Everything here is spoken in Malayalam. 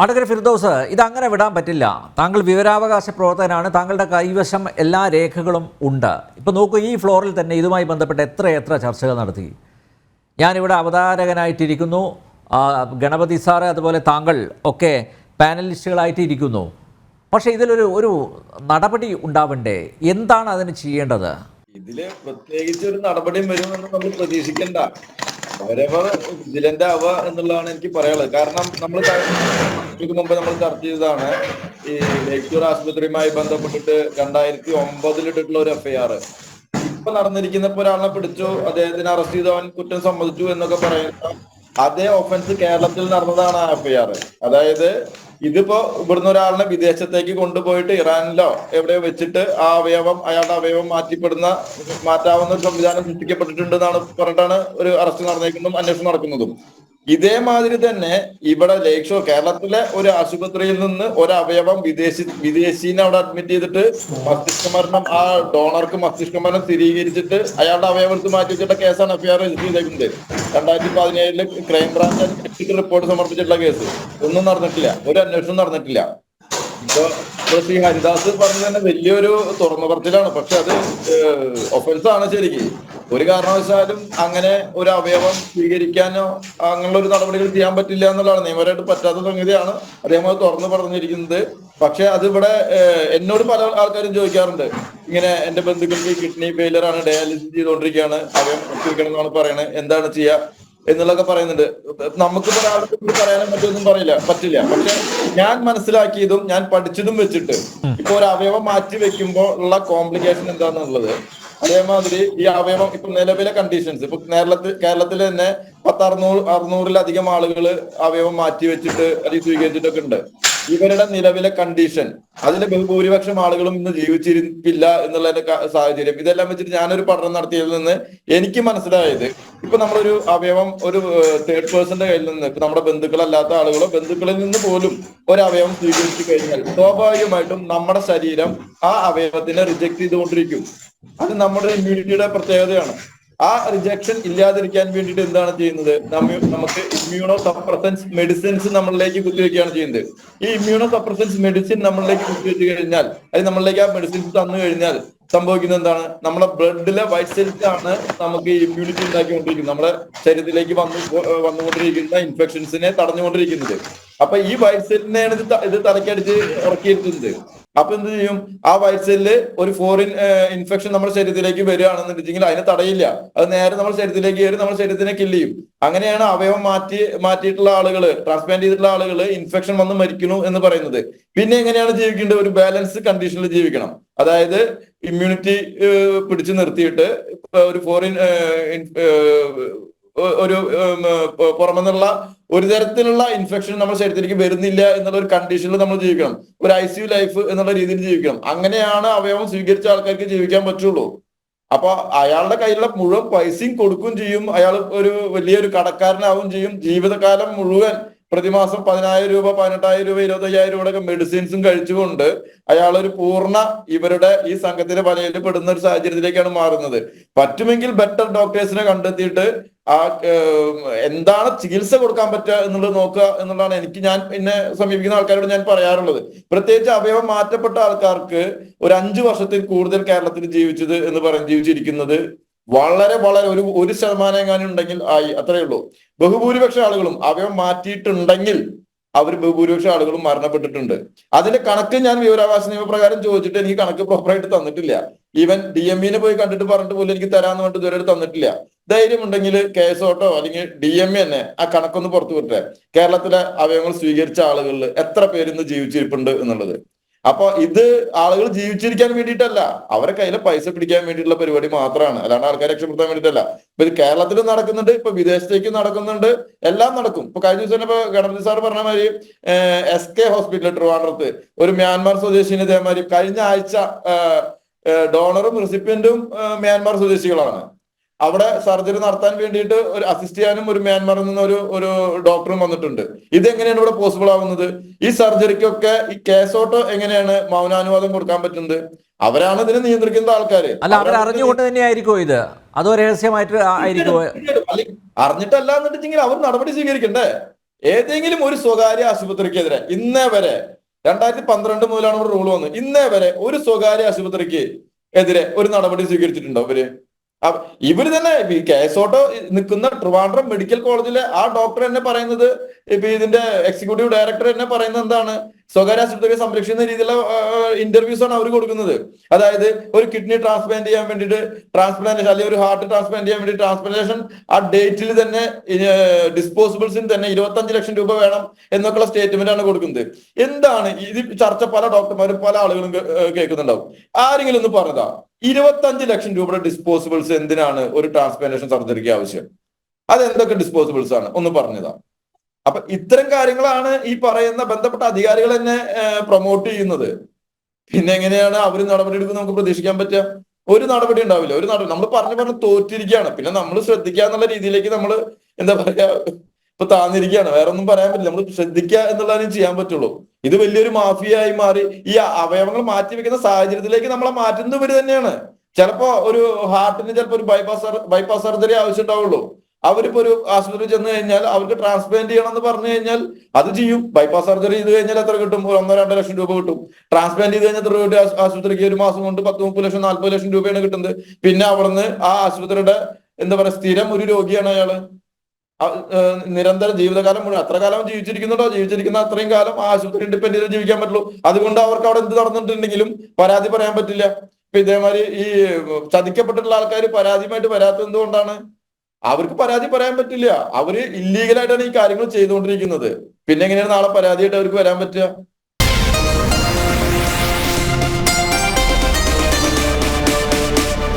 അഡ്വക്കേറ്റ് ഫിർദൗസ്, ഇതങ്ങനെ വിടാൻ പറ്റില്ല. താങ്കൾ വിവരാവകാശ പ്രവർത്തകനാണ്, താങ്കളുടെ കൈവശം എല്ലാ രേഖകളും ഉണ്ട്. ഇപ്പോൾ നോക്കൂ, ഈ ഫ്ലോറിൽ തന്നെ ഇതുമായി ബന്ധപ്പെട്ട് എത്ര ചർച്ചകൾ നടത്തി. ഞാനിവിടെ അവതാരകനായിട്ടിരിക്കുന്നു, ഗണപതി സാറ് അതുപോലെ താങ്കൾ ഒക്കെ പാനലിസ്റ്റുകളായിട്ടിരിക്കുന്നു. പക്ഷേ ഇതിലൊരു നടപടി ഉണ്ടാവണ്ടേ? എന്താണ് അതിന് ചെയ്യേണ്ടത്? ഇതില് പ്രത്യേകിച്ച് ഒരു നടപടിയും വരുമെന്ന് നമ്മൾ പ്രതീക്ഷിക്കണ്ട. അവരവർ വിജിലന്റ് ആവുക എന്നുള്ളതാണ് എനിക്ക് പറയാനുള്ളത്. കാരണം നമ്മൾ മുമ്പ് നമ്മൾ ചർച്ച ചെയ്തതാണ് ഈ ലേക്ചൂർ ആശുപത്രിയുമായി ബന്ധപ്പെട്ടിട്ട് 2009 ഇട്ടിട്ടുള്ള ഒരു എഫ്ഐആർ ഇപ്പൊ നടന്നിരിക്കുന്നപ്പോ ഒരാളെ പിടിച്ചു, അദ്ദേഹത്തിന് അറസ്റ്റ് ചെയ്തു, അവൻ കുറ്റം സമ്മതിച്ചു എന്നൊക്കെ പറയുന്ന അതേ ഒഫൻസ് കേരളത്തിൽ നടന്നതാണ് ആ എഫ്ഐആർ. അതായത് ഇതിപ്പോ ഇവിടുന്ന് ഒരാളിനെ വിദേശത്തേക്ക് കൊണ്ടുപോയിട്ട് ഇറാനിലോ എവിടെയോ വെച്ചിട്ട് ആ അവയവം, അയാളുടെ അവയവം മാറ്റാവുന്ന ഒരു സംവിധാനം സൃഷ്ടിക്കപ്പെട്ടിട്ടുണ്ട് എന്നാണ് പറഞ്ഞിട്ടാണ് ഒരു അറസ്റ്റ് നടന്നേക്കുന്നതും അന്വേഷണം നടക്കുന്നതും. ഇതേമാതിരി തന്നെ ഇവിടെ ലേക്ക് ഷോർ കേരളത്തിലെ ഒരു ആശുപത്രിയിൽ നിന്ന് ഒരു അവയവം വിദേശീനെ അവിടെ അഡ്മിറ്റ് ചെയ്തിട്ട് മസ്തിഷ്ക മരണം, ആ ഡോണർക്ക് മസ്തിഷ്ക മരണം സ്ഥിരീകരിച്ചിട്ട് അയാളുടെ അവയവം എടുത്ത് മാറ്റി വെച്ചിട്ട കേസാണ് എഫ്ഐആർ രജിസ്റ്റർ ചെയ്തേക്കുന്നത്. 2017 ക്രൈംബ്രാഞ്ച് റിപ്പോർട്ട് സമർപ്പിച്ചിട്ടുള്ള കേസ്. ഒന്നും നടന്നിട്ടില്ല, ഒരു അന്വേഷണം നടന്നിട്ടില്ല. ഇപ്പൊ ശ്രീ ഹരിദാസ് പറഞ്ഞത് തന്നെ വലിയൊരു തുറന്നു പറച്ചിലാണ്. പക്ഷെ അത് ഒഫൻസ് ആണ് ശരിക്കും. ഒരു കാരണവശാലും അങ്ങനെ ഒരു അവയവം സ്വീകരിക്കാനോ അങ്ങനെയുള്ള ഒരു നടപടികൾ ചെയ്യാൻ പറ്റില്ല എന്നുള്ളതാണ്, നിയമപരമായിട്ട് പറ്റാത്ത സംഗതിയാണ് അദ്ദേഹം അത് തുറന്നു പറഞ്ഞിരിക്കുന്നത്. പക്ഷെ അതിവിടെ എന്നോട് പല ആൾക്കാരും ചോദിക്കാറുണ്ട്, ഇങ്ങനെ എന്റെ ബന്ധുക്കൾക്ക് കിഡ്നി ഫെയിലർ ആണ്, ഡയാലിസിസ് ചെയ്തുകൊണ്ടിരിക്കുകയാണ്, അവയവം സ്വീകരിക്കണം എന്നാണ് പറയണത്, എന്താണ് ചെയ്യുക എന്നുള്ളതൊക്കെ പറയുന്നുണ്ട്. നമുക്ക് ഒരാൾക്ക് പറയാനും പറ്റൊന്നും പറ്റില്ല. പക്ഷെ ഞാൻ മനസ്സിലാക്കിയതും ഞാൻ പഠിച്ചതും വെച്ചിട്ട് ഇപ്പൊ ഒരു അവയവം മാറ്റി വെക്കുമ്പോൾ ഉള്ള കോംപ്ലിക്കേഷൻ എന്താണെന്നുള്ളത്, അതേമാതിരി ഈ അവയവം ഇപ്പൊ നിലവിലെ കണ്ടീഷൻസ് ഇപ്പൊ കേരളത്തിൽ തന്നെ 600-ൽ-അധികം ആളുകൾ അവയവം മാറ്റി വെച്ചിട്ട് അല്ലെങ്കിൽ സ്വീകരിച്ചിട്ടൊക്കെ ഉണ്ട്. ഇവരുടെ നിലവിലെ കണ്ടീഷൻ, അതിന്റെ ബഹുഭൂരിപക്ഷം ആളുകളും ഇന്ന് ജീവിച്ചിരിപ്പില്ല എന്നുള്ളതിന്റെ സാഹചര്യം, ഇതെല്ലാം വെച്ചിട്ട് ഞാനൊരു പഠനം നടത്തിയതിൽ നിന്ന് എനിക്ക് മനസ്സിലായത്, ഇപ്പൊ നമ്മളൊരു അവയവം ഒരു തേർഡ് പേഴ്സന്റെ കയ്യിൽ നിന്ന്, ഇപ്പൊ നമ്മുടെ ബന്ധുക്കളല്ലാത്ത ആളുകളോ ബന്ധുക്കളിൽ നിന്ന് പോലും ഒരു അവയവം സ്വീകരിച്ചു കഴിഞ്ഞാൽ സ്വാഭാവികമായിട്ടും നമ്മുടെ ശരീരം ആ അവയവത്തിനെ റിജക്ട് ചെയ്തുകൊണ്ടിരിക്കും. അത് നമ്മുടെ ഇമ്മ്യൂണിറ്റിയുടെ പ്രത്യേകതയാണ്. ആ റിജക്ഷൻ ഇല്ലാതിരിക്കാൻ വേണ്ടിയിട്ട് എന്താണ് ചെയ്യുന്നത്, നമുക്ക് ഇമ്മ്യൂണോ സപ്രസൻസ് മെഡിസിൻസ് നമ്മളിലേക്ക് കുത്തിവെക്കുകയാണ് ചെയ്യുന്നത്. ഈ ഇമ്മ്യൂണോ സപ്രസൻസ് മെഡിസിൻ നമ്മളിലേക്ക് കുത്തിവെച്ച് കഴിഞ്ഞാൽ, അത് നമ്മളിലേക്ക് ആ മെഡിസിൻസ് തന്നു കഴിഞ്ഞാൽ സംഭവിക്കുന്നത് എന്താണ്, നമ്മുടെ ബ്ലഡിലെ വൈറ്റ് സെൽസ് ആണ് നമുക്ക് ഈ ഇമ്മ്യൂണിറ്റി ഉണ്ടാക്കിക്കൊണ്ടിരിക്കുന്നത്, നമ്മുടെ ശരീരത്തിലേക്ക് വന്നുകൊണ്ടിരിക്കുന്ന ഇൻഫെക്ഷൻസിനെ തടഞ്ഞുകൊണ്ടിരിക്കുന്നത്. അപ്പൊ ഈ വൈറ്റ് സെല്ലിനെയാണ് ഇത് തലക്കടിച്ച് ഇറക്കിയിരുന്നത്. അപ്പൊ എന്ത് ചെയ്യും, ആ വൈറ്റ് സെല്ല് ഒരു ഫോറിൻ ഇൻഫെക്ഷൻ നമ്മുടെ ശരീരത്തിലേക്ക് വരികയാണെന്നുണ്ടെങ്കിൽ അതിനെ തടയില്ല, അത് നേരെ നമ്മുടെ ശരീരത്തിലേക്ക് കയറി നമ്മുടെ ശരീരത്തിനെ കില്ല് ചെയ്യും. അങ്ങനെയാണ് അവയവം മാറ്റിയിട്ടുള്ള ആളുകൾ, ട്രാൻസ്പ്ലാന്റ് ചെയ്തിട്ടുള്ള ആളുകൾ ഇൻഫെക്ഷൻ വന്ന് മരിക്കുന്നു എന്ന് പറയുന്നത്. പിന്നെ എങ്ങനെയാണ് ജീവിക്കേണ്ടത്, ഒരു ബാലൻസ് കണ്ടീഷനിൽ ജീവിക്കണം. അതായത് ഇമ്മ്യൂണിറ്റി പിടിച്ചു നിർത്തിയിട്ട് ഒരു ഫോറിൻ ഒരു പുറമെന്നുള്ള ഒരു തരത്തിലുള്ള ഇൻഫെക്ഷൻ നമ്മുടെ ശരീരത്തിലേക്ക് വരുന്നില്ല എന്നുള്ള ഒരു കണ്ടീഷനിൽ നമ്മൾ ജീവിക്കണം. ഒരു ICU ലൈഫ് എന്നുള്ള രീതിയിൽ ജീവിക്കണം. അങ്ങനെയാണ് അവയവം സ്വീകരിച്ച ആൾക്കാർക്ക് ജീവിക്കാൻ പറ്റുള്ളൂ. അപ്പൊ അയാളുടെ കയ്യിലുള്ള മുഴുവൻ പൈസയും കൊടുക്കുകയും ചെയ്യും, അയാൾ ഒരു വലിയൊരു കടക്കാരനാവും ചെയ്യും. ജീവിതകാലം മുഴുവൻ പ്രതിമാസം 10,000 രൂപ, 18,000 രൂപ, 25,000 രൂപയുടെ മെഡിസിൻസും കഴിച്ചുകൊണ്ട് അയാൾ ഒരു പൂർണ്ണ ഇവരുടെ ഈ സംഘത്തിന്റെ വലയിൽ പെടുന്ന ഒരു സാഹചര്യത്തിലേക്കാണ് മാറുന്നത്. പറ്റുമെങ്കിൽ ബെറ്റർ ഡോക്ടേഴ്സിനെ കണ്ടെത്തിയിട്ട് ആ എന്താണ് ചികിത്സ കൊടുക്കാൻ പറ്റുക എന്നുള്ളത് നോക്കുക എന്നുള്ളതാണ് ഞാൻ എന്നെ സമീപിക്കുന്ന ആൾക്കാരോട് ഞാൻ പറയാറുള്ളത്. പ്രത്യേകിച്ച് അവയവം മാറ്റപ്പെട്ട ആൾക്കാർക്ക് ഒരു 5 വർഷത്തിൽ കൂടുതൽ കേരളത്തിൽ ജീവിച്ചിരിക്കുന്നത് വളരെ ഒരു 1% എങ്ങാനും ഉണ്ടെങ്കിൽ ആയി, അത്രയേ ഉള്ളൂ. ബഹുഭൂരിപക്ഷ ആളുകളും അവയവം മാറ്റിയിട്ടുണ്ടെങ്കിൽ ബഹുഭൂരിപക്ഷ ആളുകളും മരണപ്പെട്ടിട്ടുണ്ട്. അതിന്റെ കണക്ക് ഞാൻ വിവരാവകാശ നിയമപ്രകാരം ചോദിച്ചിട്ട് എനിക്ക് കണക്ക് പ്രോപ്പറായിട്ട് തന്നിട്ടില്ല. ഈവൻ DME പോയി കണ്ടിട്ട് പറഞ്ഞിട്ട് പോലും എനിക്ക് തരാന്ന് പറഞ്ഞിട്ട് ഇതുവരെ തന്നിട്ടില്ല. ധൈര്യമുണ്ടെങ്കിൽ കേസോട്ടോ അല്ലെങ്കിൽ DME തന്നെ ആ കണക്കൊന്ന് പുറത്തു വിട്ടെ, കേരളത്തിലെ അവയവങ്ങൾ സ്വീകരിച്ച ആളുകളിൽ എത്ര പേര് ഇന്ന് ജീവിച്ചിരിപ്പുണ്ട് എന്നുള്ളത്. അപ്പൊ ഇത് ആളുകൾ ജീവിച്ചിരിക്കാൻ വേണ്ടിയിട്ടല്ല, അവരെ കയ്യിലെ പൈസ പിടിക്കാൻ വേണ്ടിയിട്ടുള്ള പരിപാടി മാത്രമാണ്, അല്ലാണ്ട് ആൾക്കാരെ രക്ഷപ്പെടുത്താൻ വേണ്ടിയിട്ടല്ല. ഇപ്പൊ ഇത് കേരളത്തിലും നടക്കുന്നുണ്ട്, ഇപ്പൊ വിദേശത്തേക്കും നടക്കുന്നുണ്ട്, എല്ലാം നടക്കും. ഇപ്പൊ കഴിഞ്ഞ ദിവസം ഇപ്പൊ ഗണപതി സാർ പറഞ്ഞ മാതിരി SK ഹോസ്പിറ്റൽ ട്രിവാൻഡ്രത്ത് ഒരു മ്യാൻമാർ സ്വദേശിന് ഇതേമാതിരി കഴിഞ്ഞ ആഴ്ച ഡോണറും റെസിപ്പിയന്റും മ്യാൻമാർ സ്വദേശികളാണ്. അവിടെ സർജറി നടത്താൻ വേണ്ടിയിട്ട് ഒരു അസിസ്റ്റ് ചെയ്യാനും ഒരു മ്യാൻമാറിൽ നിന്ന് ഒരു ഡോക്ടറും വന്നിട്ടുണ്ട്. ഇതെങ്ങനെയാണ് ഇവിടെ പോസിബിൾ ആവുന്നത്? ഈ സർജറിക്കൊക്കെ ഈ കേസോട്ടോ എങ്ങനെയാണ് മൗനാനുവാദം കൊടുക്കാൻ പറ്റുന്നത്? അവരാണ് ഇതിനെ നിയന്ത്രിക്കുന്ന ആൾക്കാര്. അല്ല, അവർ അറിഞ്ഞുകൊണ്ട് തന്നെയായിരിക്കോ ഇത്, അതോ രഹസ്യമായിട്ട് ആയിരിക്കോ? അറിഞ്ഞിട്ടല്ല എന്നുണ്ടെങ്കിൽ അവർ നടപടി സ്വീകരിക്കണ്ടേ? ഏതെങ്കിലും ഒരു സ്വകാര്യ ആശുപത്രിക്കെതിരെ ഇന്നേ വരെ 2012 മുതലാണ് ഒരു റൂൾ വന്നത്, ഇന്നേ വരെ ഒരു സ്വകാര്യ ആശുപത്രിക്ക് എതിരെ ഒരു നടപടി സ്വീകരിച്ചിട്ടുണ്ടോ ഇവര്? ഇവര് തന്നെ കേസോട്ടോ നിൽക്കുന്ന ട്രിവാൻഡ്രം മെഡിക്കൽ കോളേജിലെ ആ ഡോക്ടർ തന്നെ പറയുന്നത്, ഇപ്പൊ ഇതിന്റെ എക്സിക്യൂട്ടീവ് ഡയറക്ടർ തന്നെ പറയുന്നത് എന്താണ്, സ്വകാര്യ ആശുപത്രിയെ സംരക്ഷിക്കുന്ന രീതിയിലുള്ള ഇന്റർവ്യൂസ് ആണ് അവർ കൊടുക്കുന്നത്. അതായത് ഒരു കിഡ്നി ട്രാൻസ്പ്ലാന്റ് ചെയ്യാൻ വേണ്ടിയിട്ട് ട്രാൻസ്പ്ലാന്റേഷൻ, അല്ലെങ്കിൽ ഒരു ഹാർട്ട് ട്രാൻസ്പ്ലാന്റ് ചെയ്യാൻ വേണ്ടി ട്രാൻസ്പ്ലാന്റേഷൻ ആ ഡേറ്റിൽ തന്നെ ഡിസ്പോസിബിൾസിന് തന്നെ 25 ലക്ഷം രൂപ വേണം എന്നൊക്കെയുള്ള സ്റ്റേറ്റ്മെന്റ് ആണ് കൊടുക്കുന്നത്. എന്താണ് ഇത് ചർച്ച? പല ഡോക്ടർമാരും പല ആളുകളും കേൾക്കുന്നുണ്ടാവും. ആരെങ്കിലും ഒന്ന് പറഞ്ഞതാ 25 ലക്ഷം രൂപയുടെ ഡിസ്പോസിബിൾസ് എന്തിനാണ് ഒരു ട്രാൻസ്പ്ലാന്റേഷൻ സർജറിക്ക് ആവശ്യം? അതെന്തൊക്കെ ഡിസ്പോസിബിൾസ് ആണ് ഒന്ന് പറഞ്ഞതാ. അപ്പൊ ഇത്തരം കാര്യങ്ങളാണ് ഈ പറയുന്ന ബന്ധപ്പെട്ട അധികാരികൾ തന്നെ പ്രൊമോട്ട് ചെയ്യുന്നത്. പിന്നെ എങ്ങനെയാണ് അവർ നടപടി എടുക്കുന്നത് നമുക്ക് പ്രതീക്ഷിക്കാൻ പറ്റുക? ഒരു നടപടി ഉണ്ടാവില്ല. ഒരു നടപടി നമ്മൾ പറഞ്ഞ് തോറ്റിരിക്കുകയാണ്. പിന്നെ നമ്മൾ ശ്രദ്ധിക്കുക എന്നുള്ള രീതിയിലേക്ക് നമ്മൾ എന്താ പറയാ ഇപ്പൊ താന്നിരിക്കുകയാണ്. വേറെ ഒന്നും പറയാൻ പറ്റില്ല. നമ്മൾ ശ്രദ്ധിക്കുക എന്നുള്ളതിനും ചെയ്യാൻ പറ്റുള്ളൂ. ഇത് വലിയൊരു മാഫിയായി മാറി ഈ അവയവങ്ങൾ മാറ്റി വെക്കുന്ന സാഹചര്യത്തിലേക്ക് നമ്മളെ മാറ്റുന്നത് ഇവര് തന്നെയാണ്. ചിലപ്പോ ഒരു ഹാർട്ടിന് ചിലപ്പോ ഒരു ബൈപ്പാസ് സർജറി ആവശ്യം ഉണ്ടാവുള്ളൂ. അവരിപ്പോ ഒരു ആശുപത്രി ചെന്ന് കഴിഞ്ഞാൽ അവർക്ക് ട്രാൻസ്പ്ലാന്റ് ചെയ്യണം എന്ന് പറഞ്ഞു കഴിഞ്ഞാൽ അത് ചെയ്യും. ബൈപ്പാസ് സർജറി ചെയ്ത് കഴിഞ്ഞാൽ എത്ര കിട്ടും? 1-2 ലക്ഷം രൂപ കിട്ടും. ട്രാൻസ്പ്ലാന്റ് ചെയ്ത് കഴിഞ്ഞാൽ എത്ര രൂപ ആശുപത്രിക്ക് ഒരു മാസം കൊണ്ട് 10-30 ലക്ഷം 40 ലക്ഷം രൂപയാണ് കിട്ടുന്നത്. പിന്നെ അവിടുന്ന് ആ ആശുപത്രിയുടെ എന്താ പറയാ സ്ഥിരം ഒരു രോഗിയാണ് അയാള്. നിരന്തരം ജീവിതകാലം മുഴുവൻ അത്ര കാലം ജീവിച്ചിരിക്കുന്നുണ്ടോ, ജീവിച്ചിരിക്കുന്ന അത്രയും കാലം ആ ആശുപത്രി ഡിപ്പെൻഡ് ചെയ്ത് ജീവിക്കാൻ പറ്റുള്ളൂ. അതുകൊണ്ട് അവർക്ക് അവിടെ എന്ത് നടന്നിട്ടുണ്ടെങ്കിലും പരാതി പറയാൻ പറ്റില്ല. ഇപ്പൊ ഇതേമാതിരി ഈ ചതിക്കപ്പെട്ടിട്ടുള്ള ആൾക്കാർ പരാതിയുമായിട്ട് വരാത്തത് എന്തുകൊണ്ടാണ്? അവർക്ക് പരാതി പറയാൻ പറ്റില്ല. അവര് ഇല്ലീഗലായിട്ടാണ് ഈ കാര്യങ്ങൾ ചെയ്തുകൊണ്ടിരിക്കുന്നത്. പിന്നെ എങ്ങനെയാണ് നാളെ പരാതിയായിട്ട് അവർക്ക് വരാൻ പറ്റുക?